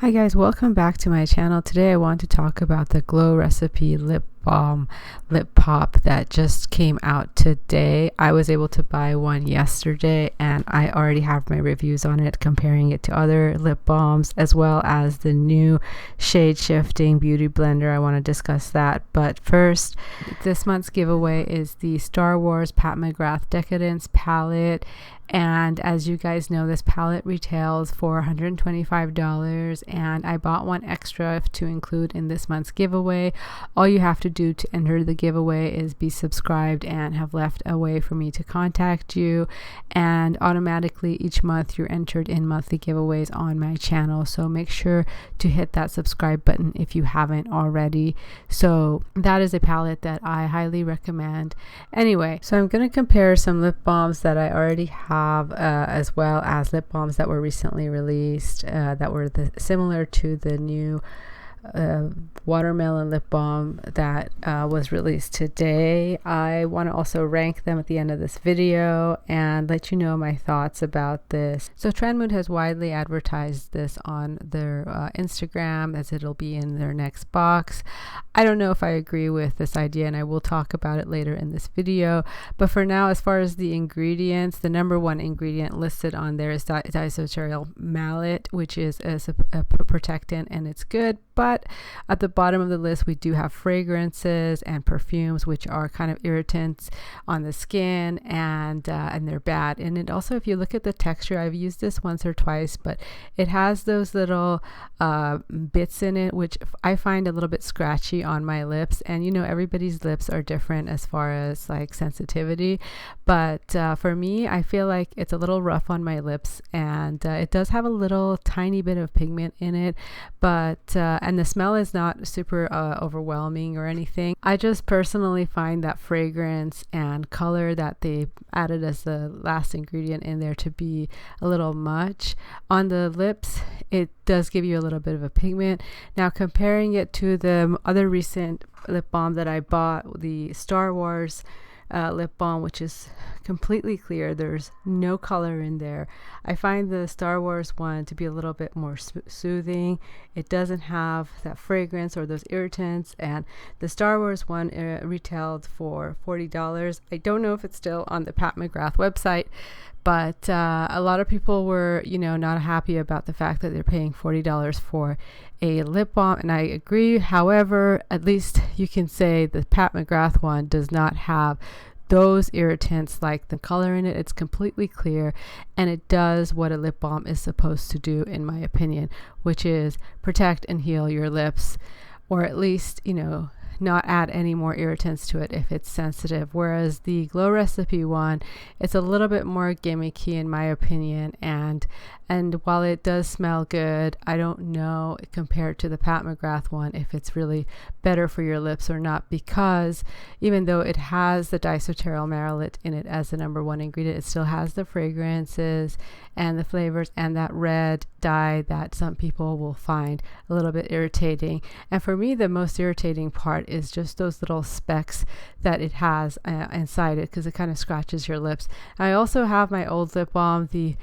Hi guys, welcome back to my channel. Today I want to talk about the Glow Recipe lip balm lip pop that just came out today. I was able to buy one yesterday and I already have my reviews on it, comparing it to other lip balms as well as the new shade shifting beauty blender. I want to discuss that, but first, this month's giveaway is the Star Wars Pat McGrath Decadence palette. And as you guys know, this palette retails for $125 and I bought one extra to include in this month's giveaway. All you have to do to enter the giveaway is be subscribed and have left a way for me to contact you, and automatically each month you're entered in monthly giveaways on my channel. So make sure to hit that subscribe button if you haven't already. So that is a palette that I highly recommend. Anyway, so I'm going to compare some lip balms that I already have as well as lip balms that were recently released that were similar to the new watermelon lip balm that was released today. I want to also rank them at the end of this video and let you know my thoughts about this. So Trendmood has widely advertised this on their Instagram, as it'll be in their next box. I don't know if I agree with this idea, and I will talk about it later in this video, but for now, as far as the ingredients, the number one ingredient listed on there is diacetyl malate, which is a protectant, and it's good. But at the bottom of the list, we do have fragrances and perfumes, which are kind of irritants on the skin, and they're bad. And it also, if you look at the texture, I've used this once or twice, but it has those little bits in it, which I find a little bit scratchy on my lips. And you know, everybody's lips are different as far as like sensitivity, but for me, I feel like it's a little rough on my lips, and it does have a little tiny bit of pigment in it, but and the smell is not super overwhelming or anything. I just personally find that fragrance and color that they added as the last ingredient in there to be a little much. On the lips, it does give you a little bit of a pigment. Now, comparing it to the other recent lip balm that I bought, the Star Wars lip balm, which is completely clear, there's no color in there. I find the Star Wars one to be a little bit more soothing. It doesn't have that fragrance or those irritants, and the Star Wars one retailed for $40. I don't know if it's still on the Pat McGrath website, but a lot of people were, you know, not happy about the fact that they're paying $40 for a lip balm, and I agree. However, at least you can say the Pat McGrath one does not have those irritants like the color in it. It's completely clear, and it does what a lip balm is supposed to do, in my opinion, which is protect and heal your lips, or at least, you know, not add any more irritants to it if it's sensitive. Whereas the Glow Recipe one, it's a little bit more gimmicky in my opinion, and while it does smell good, I don't know compared to the Pat McGrath one if it's really better for your lips or not, because even though it has the diacetyl malate in it as the number one ingredient, it still has the fragrances and the flavors and that red dye that some people will find a little bit irritating. And for me, the most irritating part is just those little specks that it has inside it, because it kind of scratches your lips. I also have my old lip balm, the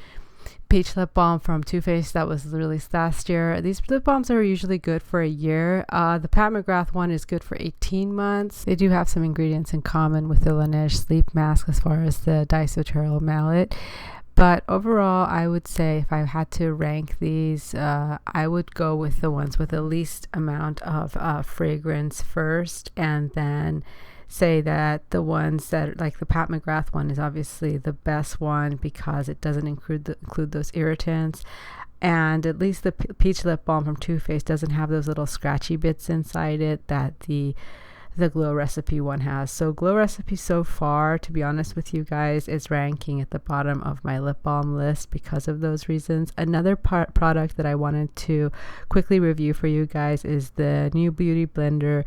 peach lip balm from Too Faced, that was released last year. These lip balms are usually good for a year. The Pat McGrath one is good for 18 months. They do have some ingredients in common with the Laneige sleep mask as far as the diacetyl malate. But overall, I would say if I had to rank these, I would go with the ones with the least amount of fragrance first, and then say that the ones that, like the Pat McGrath one, is obviously the best one because it doesn't include those irritants, and at least the peach lip balm from Too Faced doesn't have those little scratchy bits inside it that the Glow Recipe one has. So Glow Recipe so far, to be honest with you guys, is ranking at the bottom of my lip balm list because of those reasons. Another product that I wanted to quickly review for you guys is the new Beauty Blender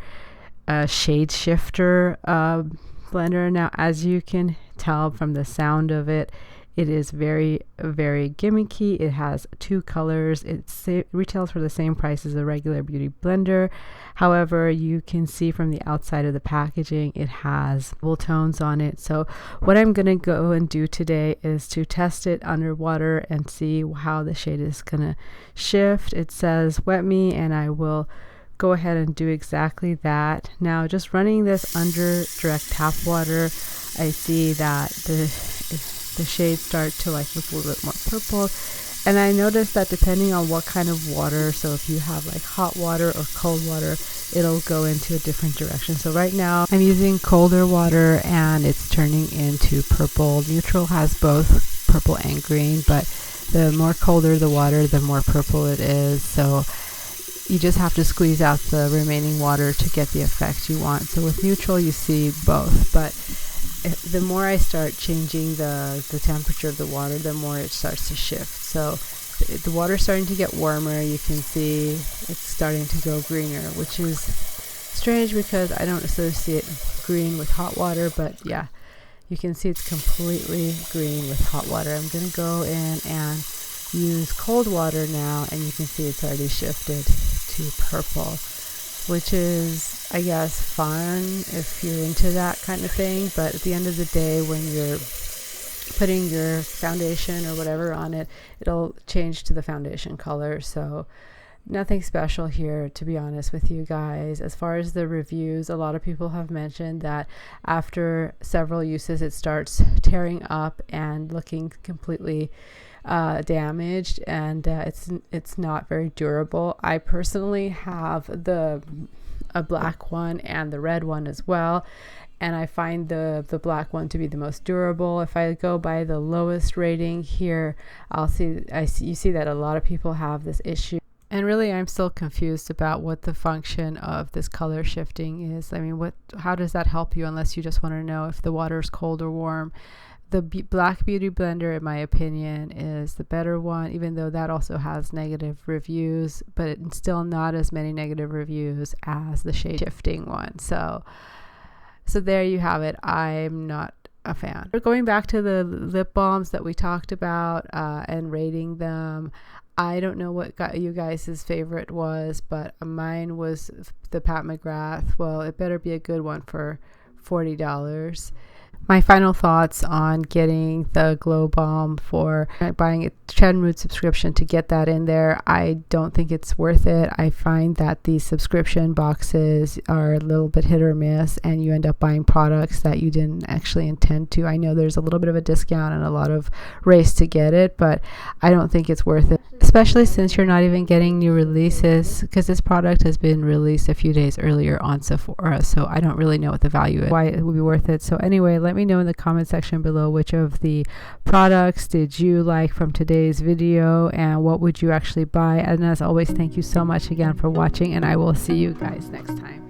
Shade Shifter blender. Now, as you can tell from the sound of it, It is very, very gimmicky. It has 2 colors. It retails for the same price as a regular beauty blender. However, you can see from the outside of the packaging, it has wool tones on it. So what I'm going to go and do today is to test it underwater and see how the shade is going to shift. It says wet me, and I will go ahead and do exactly that. Now, just running this under direct tap water, I see that the shades start to like look a little bit more purple, and I noticed that depending on what kind of water, so if you have like hot water or cold water, it'll go into a different direction. So right now I'm using colder water and it's turning into purple. Neutral has both purple and green, but the more colder the water, the more purple it is. So you just have to squeeze out the remaining water to get the effect you want. So with neutral you see both, but the more I start changing the temperature of the water, the more it starts to shift. So the water's starting to get warmer. You can see it's starting to go greener, which is strange because I don't associate green with hot water, but yeah, you can see it's completely green with hot water. I'm going to go in and use cold water now, and you can see it's already shifted to purple, which is, I guess, fun if you're into that kind of thing. But at the end of the day, when you're putting your foundation or whatever on it, it'll change to the foundation color. So nothing special here, to be honest with you guys. As far as the reviews, a lot of people have mentioned that after several uses it starts tearing up and looking completely damaged, and it's not very durable. I personally have a black one and the red one as well, and I find the black one to be the most durable. If I go by the lowest rating here, you see that a lot of people have this issue. And really, I'm still confused about what the function of this color shifting is. I mean, how does that help you, unless you just want to know if the water is cold or warm? The Black Beauty Blender, in my opinion, is the better one, even though that also has negative reviews, but it's still not as many negative reviews as the shade shifting one. So there you have it. I'm not a fan. We're going back to the lip balms that we talked about and rating them. I don't know what you guys' favorite was, but mine was the Pat McGrath. Well, it better be a good one for $40. My final thoughts on getting the glow balm for buying a Trendmood subscription to get that in there. I don't think it's worth it. I find that these subscription boxes are a little bit hit or miss, and you end up buying products that you didn't actually intend to. I know there's a little bit of a discount and a lot of race to get it, but I don't think it's worth it, especially since you're not even getting new releases, because this product has been released a few days earlier on Sephora, so I don't really know what the value is, why it would be worth it. So anyway, let me know in the comment section below which of the products did you like from today's video and what would you actually buy. And as always, thank you so much again for watching, and I will see you guys next time.